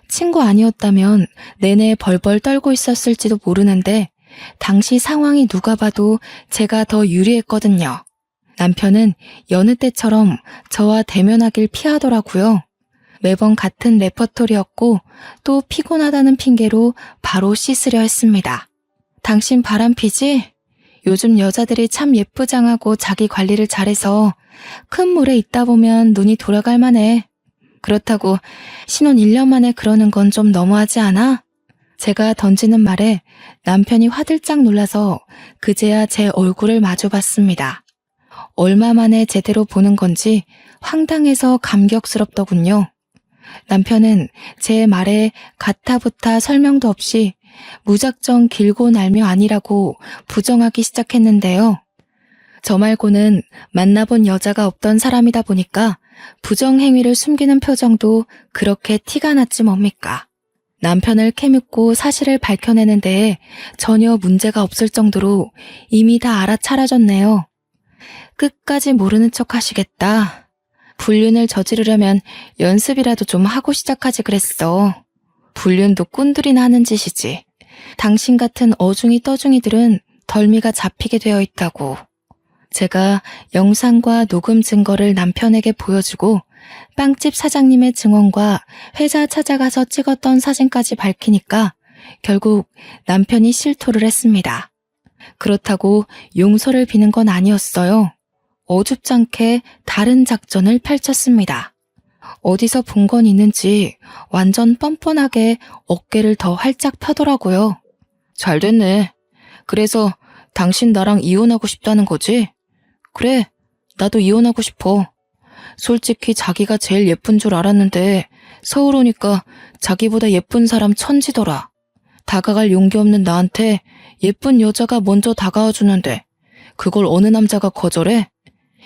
친구 아니었다면 내내 벌벌 떨고 있었을지도 모르는데 당시 상황이 누가 봐도 제가 더 유리했거든요. 남편은 여느 때처럼 저와 대면하길 피하더라고요. 매번 같은 레퍼토리였고 또 피곤하다는 핑계로 바로 씻으려 했습니다. 당신 바람피지? 요즘 여자들이 참 예쁘장하고 자기 관리를 잘해서 큰 물에 있다 보면 눈이 돌아갈 만해. 그렇다고 신혼 1년 만에 그러는 건 좀 너무하지 않아? 제가 던지는 말에 남편이 화들짝 놀라서 그제야 제 얼굴을 마주봤습니다. 얼마 만에 제대로 보는 건지 황당해서 감격스럽더군요. 남편은 제 말에 가타부타 설명도 없이 무작정 길고 날며 아니라고 부정하기 시작했는데요. 저 말고는 만나본 여자가 없던 사람이다 보니까 부정행위를 숨기는 표정도 그렇게 티가 났지 뭡니까. 남편을 캐묻고 사실을 밝혀내는 데에 전혀 문제가 없을 정도로 이미 다 알아차려졌네요. 끝까지 모르는 척 하시겠다. 불륜을 저지르려면 연습이라도 좀 하고 시작하지 그랬어. 불륜도 꾼들이나 하는 짓이지. 당신 같은 어중이 떠중이들은 덜미가 잡히게 되어 있다고. 제가 영상과 녹음 증거를 남편에게 보여주고 빵집 사장님의 증언과 회사 찾아가서 찍었던 사진까지 밝히니까 결국 남편이 실토를 했습니다. 그렇다고 용서를 비는 건 아니었어요. 어줍잖게 다른 작전을 펼쳤습니다. 어디서 본 건 있는지 완전 뻔뻔하게 어깨를 더 활짝 펴더라고요. 잘 됐네. 그래서 당신 나랑 이혼하고 싶다는 거지? 그래, 나도 이혼하고 싶어. 솔직히 자기가 제일 예쁜 줄 알았는데 서울 오니까 자기보다 예쁜 사람 천지더라. 다가갈 용기 없는 나한테 예쁜 여자가 먼저 다가와 주는데 그걸 어느 남자가 거절해?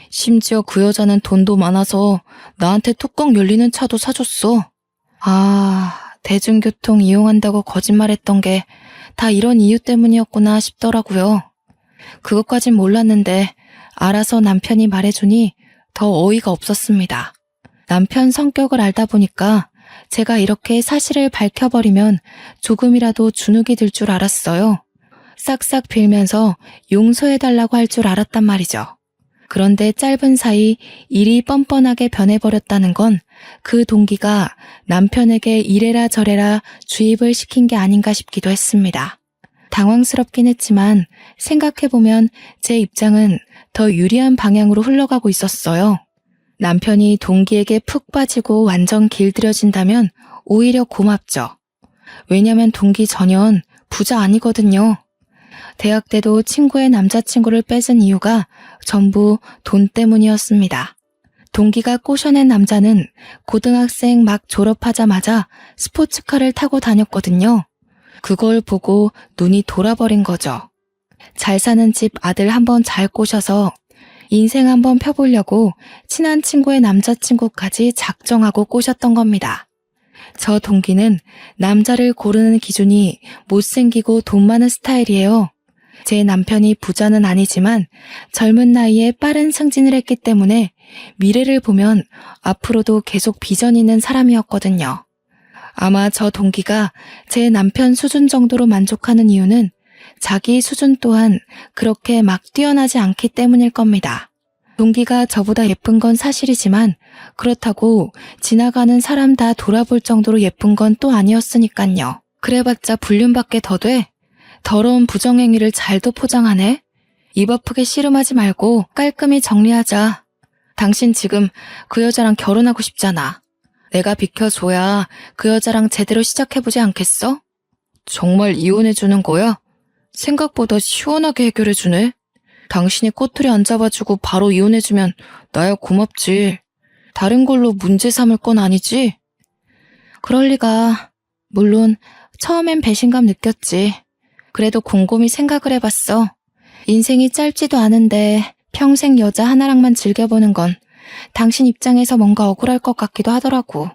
심지어 그 여자는 돈도 많아서 나한테 뚜껑 열리는 차도 사줬어. 대중교통 이용한다고 거짓말했던 게 다 이런 이유 때문이었구나 싶더라고요. 그것까진 몰랐는데 알아서 남편이 말해주니 더 어이가 없었습니다. 남편 성격을 알다 보니까 제가 이렇게 사실을 밝혀버리면 조금이라도 주눅이 들 줄 알았어요. 싹싹 빌면서 용서해달라고 할 줄 알았단 말이죠. 그런데 짧은 사이 일이 뻔뻔하게 변해버렸다는 건 그 동기가 남편에게 이래라 저래라 주입을 시킨 게 아닌가 싶기도 했습니다. 당황스럽긴 했지만 생각해보면 제 입장은 더 유리한 방향으로 흘러가고 있었어요. 남편이 동기에게 푹 빠지고 완전 길들여진다면 오히려 고맙죠. 왜냐면 동기 전현 부자 아니거든요. 대학 때도 친구의 남자친구를 뺏은 이유가 전부 돈 때문이었습니다. 동기가 꼬셔낸 남자는 고등학생 막 졸업하자마자 스포츠카를 타고 다녔거든요. 그걸 보고 눈이 돌아버린 거죠. 잘 사는 집 아들 한번 잘 꼬셔서 인생 한번 펴보려고 친한 친구의 남자친구까지 작정하고 꼬셨던 겁니다. 저 동기는 남자를 고르는 기준이 못생기고 돈 많은 스타일이에요. 제 남편이 부자는 아니지만 젊은 나이에 빠른 승진을 했기 때문에 미래를 보면 앞으로도 계속 비전 있는 사람이었거든요. 아마 저 동기가 제 남편 수준 정도로 만족하는 이유는 자기 수준 또한 그렇게 막 뛰어나지 않기 때문일 겁니다. 동기가 저보다 예쁜 건 사실이지만 그렇다고 지나가는 사람 다 돌아볼 정도로 예쁜 건 또 아니었으니깐요. 그래봤자 불륜밖에 더 돼? 더러운 부정행위를 잘도 포장하네? 입 아프게 씨름하지 말고 깔끔히 정리하자. 당신 지금 그 여자랑 결혼하고 싶잖아. 내가 비켜줘야 그 여자랑 제대로 시작해보지 않겠어? 정말 이혼해주는 거야? 생각보다 시원하게 해결해주네. 당신이 꼬투리 안 잡아주고 바로 이혼해주면 나야 고맙지. 다른 걸로 문제 삼을 건 아니지? 그럴 리가. 물론 처음엔 배신감 느꼈지. 그래도 곰곰이 생각을 해봤어. 인생이 짧지도 않은데 평생 여자 하나랑만 즐겨보는 건 당신 입장에서 뭔가 억울할 것 같기도 하더라고.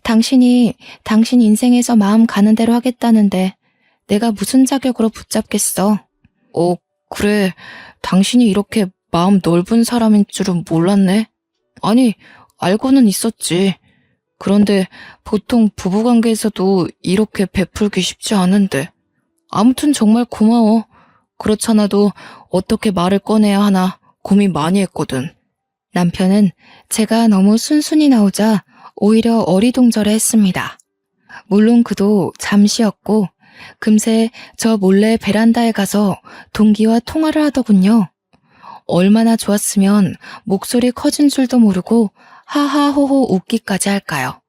당신이 당신 인생에서 마음 가는 대로 하겠다는데 내가 무슨 자격으로 붙잡겠어. 그래. 당신이 이렇게 마음 넓은 사람인 줄은 몰랐네. 아니, 알고는 있었지. 그런데 보통 부부관계에서도 이렇게 베풀기 쉽지 않은데. 아무튼 정말 고마워. 그렇잖아도 어떻게 말을 꺼내야 하나 고민 많이 했거든. 남편은 제가 너무 순순히 나오자 오히려 어리둥절해 했습니다. 물론 그도 잠시였고 금세 저 몰래 베란다에 가서 동기와 통화를 하더군요. 얼마나 좋았으면 목소리 커진 줄도 모르고 하하호호 웃기까지 할까요?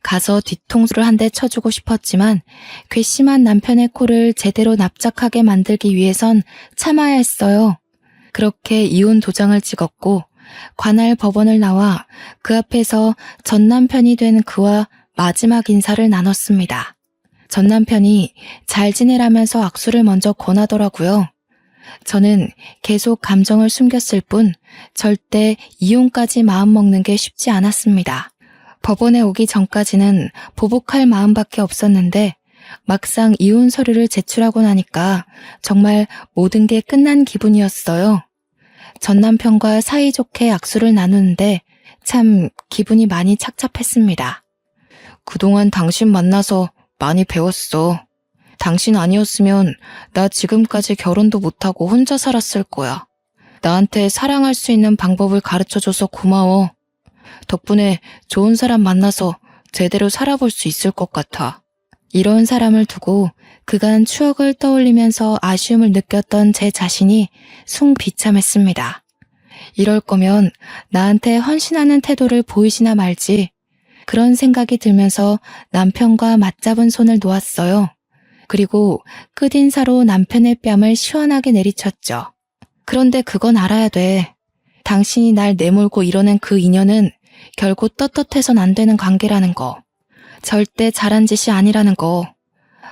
가서 뒤통수를 한 대 쳐주고 싶었지만 괘씸한 남편의 코를 제대로 납작하게 만들기 위해선 참아야 했어요. 그렇게 이혼 도장을 찍었고 관할 법원을 나와 그 앞에서 전 남편이 된 그와 마지막 인사를 나눴습니다. 전 남편이 잘 지내라면서 악수를 먼저 권하더라고요. 저는 계속 감정을 숨겼을 뿐 절대 이혼까지 마음먹는 게 쉽지 않았습니다. 법원에 오기 전까지는 보복할 마음밖에 없었는데 막상 이혼 서류를 제출하고 나니까 정말 모든 게 끝난 기분이었어요. 전 남편과 사이좋게 악수를 나누는데 참 기분이 많이 착잡했습니다. 그동안 당신 만나서 많이 배웠어. 당신 아니었으면 나 지금까지 결혼도 못하고 혼자 살았을 거야. 나한테 사랑할 수 있는 방법을 가르쳐줘서 고마워. 덕분에 좋은 사람 만나서 제대로 살아볼 수 있을 것 같아. 이런 사람을 두고 그간 추억을 떠올리면서 아쉬움을 느꼈던 제 자신이 숭비참했습니다. 이럴 거면 나한테 헌신하는 태도를 보이시나 말지. 그런 생각이 들면서 남편과 맞잡은 손을 놓았어요. 그리고 끝인사로 남편의 뺨을 시원하게 내리쳤죠. 그런데 그건 알아야 돼. 당신이 날 내몰고 이뤄낸 그 인연은 결국 떳떳해선 안 되는 관계라는 거. 절대 잘한 짓이 아니라는 거.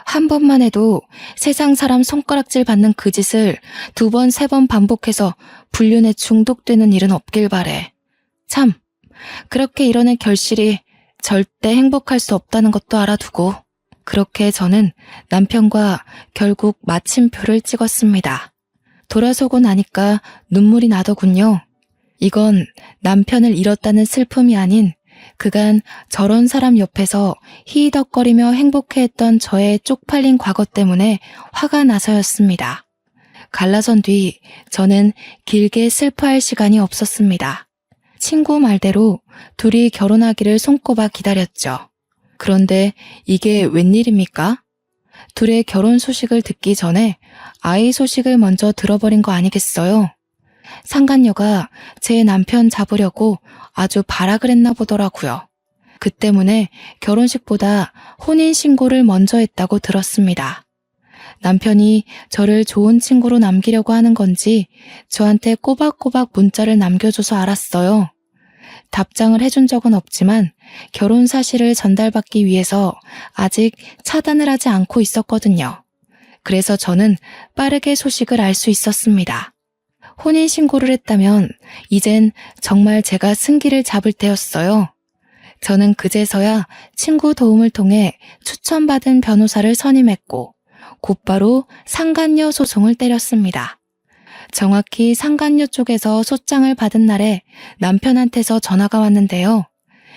한 번만 해도 세상 사람 손가락질 받는 그 짓을 2번, 3번 반복해서 불륜에 중독되는 일은 없길 바래. 참, 그렇게 이뤄낸 결실이 절대 행복할 수 없다는 것도 알아두고 그렇게 저는 남편과 결국 마침표를 찍었습니다. 돌아서고 나니까 눈물이 나더군요. 이건 남편을 잃었다는 슬픔이 아닌 그간 저런 사람 옆에서 히히덕거리며 행복해했던 저의 쪽팔린 과거 때문에 화가 나서였습니다. 갈라선 뒤 저는 길게 슬퍼할 시간이 없었습니다. 친구 말대로 둘이 결혼하기를 손꼽아 기다렸죠. 그런데 이게 웬일입니까? 둘의 결혼 소식을 듣기 전에 아이 소식을 먼저 들어버린 거 아니겠어요? 상간녀가 제 남편 잡으려고 아주 발악을 했나 보더라고요. 그 때문에 결혼식보다 혼인신고를 먼저 했다고 들었습니다. 남편이 저를 좋은 친구로 남기려고 하는 건지 저한테 꼬박꼬박 문자를 남겨줘서 알았어요. 답장을 해준 적은 없지만 결혼 사실을 전달받기 위해서 아직 차단을 하지 않고 있었거든요. 그래서 저는 빠르게 소식을 알 수 있었습니다. 혼인신고를 했다면 이젠 정말 제가 승기를 잡을 때였어요. 저는 그제서야 친구 도움을 통해 추천받은 변호사를 선임했고 곧바로 상간녀 소송을 때렸습니다. 정확히 상간녀 쪽에서 소장을 받은 날에 남편한테서 전화가 왔는데요.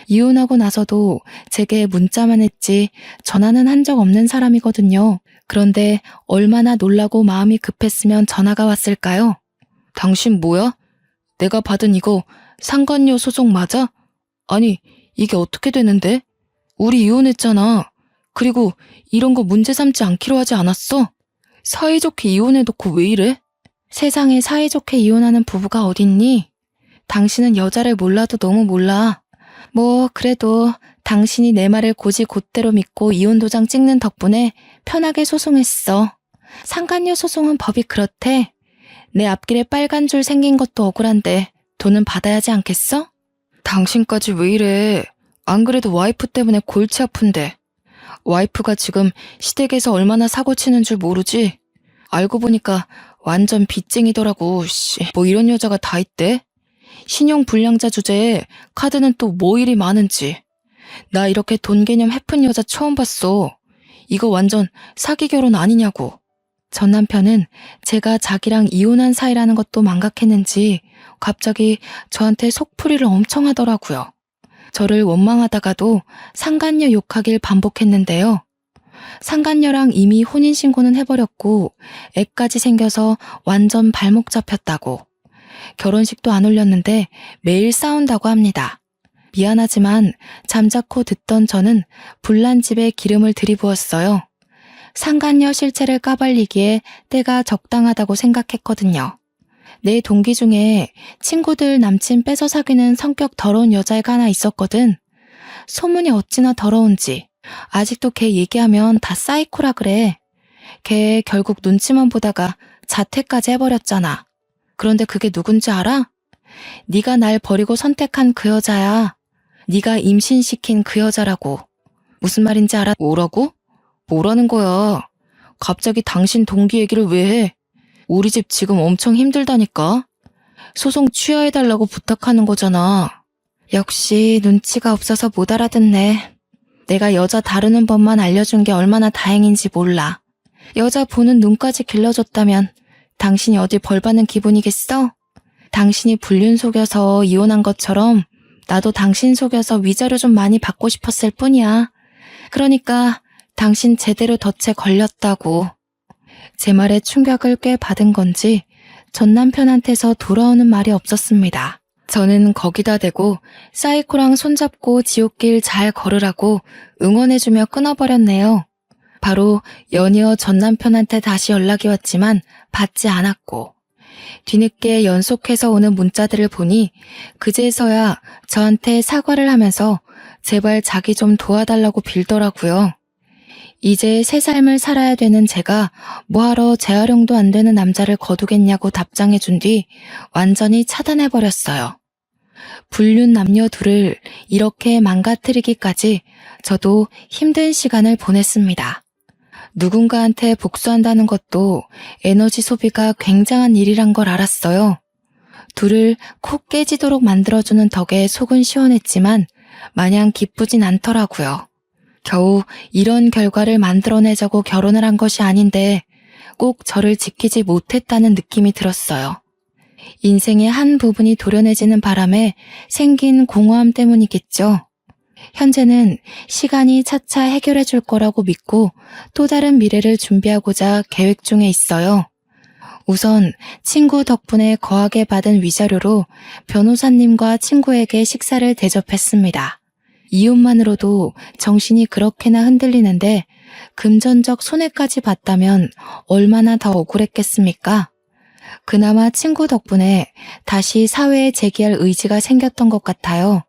이혼하고 나서도 제게 문자만 했지 전화는 한 적 없는 사람이거든요. 그런데 얼마나 놀라고 마음이 급했으면 전화가 왔을까요? 당신 뭐야? 내가 받은 이거 상간녀 소송 맞아? 아니, 이게 어떻게 되는데? 우리 이혼했잖아. 그리고 이런 거 문제 삼지 않기로 하지 않았어? 사이좋게 이혼해놓고 왜 이래? 세상에 사이좋게 이혼하는 부부가 어딨니? 당신은 여자를 몰라도 너무 몰라. 뭐 그래도 당신이 내 말을 곧이곧대로 믿고 이혼 도장 찍는 덕분에 편하게 소송했어. 상간녀 소송은 법이 그렇대. 내 앞길에 빨간 줄 생긴 것도 억울한데 돈은 받아야지 않겠어? 당신까지 왜 이래? 안 그래도 와이프 때문에 골치 아픈데. 와이프가 지금 시댁에서 얼마나 사고치는 줄 모르지? 알고 보니까 완전 빚쟁이더라고. 뭐 이런 여자가 다 있대? 신용 불량자 주제에 카드는 또 뭐 일이 많은지. 나 이렇게 돈 개념 해픈 여자 처음 봤어. 이거 완전 사기 결혼 아니냐고. 전 남편은 제가 자기랑 이혼한 사이라는 것도 망각했는지 갑자기 저한테 속풀이를 엄청 하더라고요. 저를 원망하다가도 상간녀 욕하길 반복했는데요. 상간녀랑 이미 혼인신고는 해버렸고 애까지 생겨서 완전 발목 잡혔다고. 결혼식도 안 올렸는데 매일 싸운다고 합니다. 미안하지만 잠자코 듣던 저는 불난 집에 기름을 들이부었어요. 상간녀 실체를 까발리기에 때가 적당하다고 생각했거든요. 내 동기 중에 친구들 남친 뺏어 사귀는 성격 더러운 여자애가 하나 있었거든. 소문이 어찌나 더러운지. 아직도 걔 얘기하면 다 사이코라 그래. 걔 결국 눈치만 보다가 자퇴까지 해버렸잖아. 그런데 그게 누군지 알아? 네가 날 버리고 선택한 그 여자야. 네가 임신시킨 그 여자라고. 무슨 말인지 알아? 뭐라고? 뭐라는 거야? 갑자기 당신 동기 얘기를 왜 해? 우리 집 지금 엄청 힘들다니까? 소송 취하해달라고 부탁하는 거잖아. 역시 눈치가 없어서 못 알아듣네. 내가 여자 다루는 법만 알려준 게 얼마나 다행인지 몰라. 여자 보는 눈까지 길러줬다면 당신이 어디 벌 받는 기분이겠어? 당신이 불륜 속여서 이혼한 것처럼 나도 당신 속여서 위자료 좀 많이 받고 싶었을 뿐이야. 그러니까 당신 제대로 덫에 걸렸다고. 제 말에 충격을 꽤 받은 건지 전 남편한테서 돌아오는 말이 없었습니다. 저는 거기다 대고 사이코랑 손잡고 지옥길 잘 걸으라고 응원해주며 끊어버렸네요. 바로 연이어 전 남편한테 다시 연락이 왔지만 받지 않았고 뒤늦게 연속해서 오는 문자들을 보니 그제서야 저한테 사과를 하면서 제발 자기 좀 도와달라고 빌더라고요. 이제 새 삶을 살아야 되는 제가 뭐하러 재활용도 안 되는 남자를 거두겠냐고 답장해 준 뒤 완전히 차단해버렸어요. 불륜 남녀 둘을 이렇게 망가뜨리기까지 저도 힘든 시간을 보냈습니다. 누군가한테 복수한다는 것도 에너지 소비가 굉장한 일이란 걸 알았어요. 둘을 콕 깨지도록 만들어주는 덕에 속은 시원했지만 마냥 기쁘진 않더라고요. 겨우 이런 결과를 만들어내자고 결혼을 한 것이 아닌데 꼭 저를 지키지 못했다는 느낌이 들었어요. 인생의 한 부분이 도려내지는 바람에 생긴 공허함 때문이겠죠. 현재는 시간이 차차 해결해 줄 거라고 믿고 또 다른 미래를 준비하고자 계획 중에 있어요. 우선 친구 덕분에 거하게 받은 위자료로 변호사님과 친구에게 식사를 대접했습니다. 이웃만으로도 정신이 그렇게나 흔들리는데 금전적 손해까지 봤다면 얼마나 더 억울했겠습니까? 그나마 친구 덕분에 다시 사회에 재기할 의지가 생겼던 것 같아요.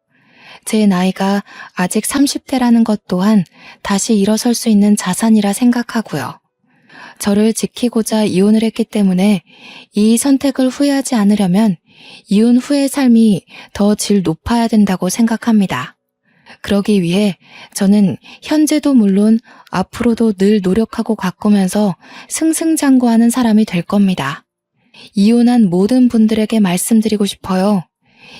제 나이가 아직 30대라는 것 또한 다시 일어설 수 있는 자산이라 생각하고요. 저를 지키고자 이혼을 했기 때문에 이 선택을 후회하지 않으려면 이혼 후의 삶이 더 질 높아야 된다고 생각합니다. 그러기 위해 저는 현재도 물론 앞으로도 늘 노력하고 가꾸면서 승승장구하는 사람이 될 겁니다. 이혼한 모든 분들에게 말씀드리고 싶어요.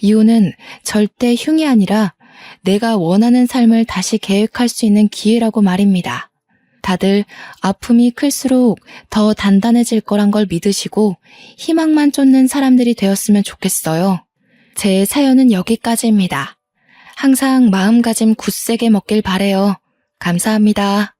이혼은 절대 흉이 아니라 내가 원하는 삶을 다시 계획할 수 있는 기회라고 말입니다. 다들 아픔이 클수록 더 단단해질 거란 걸 믿으시고 희망만 쫓는 사람들이 되었으면 좋겠어요. 제 사연은 여기까지입니다. 항상 마음가짐 굳세게 먹길 바래요. 감사합니다.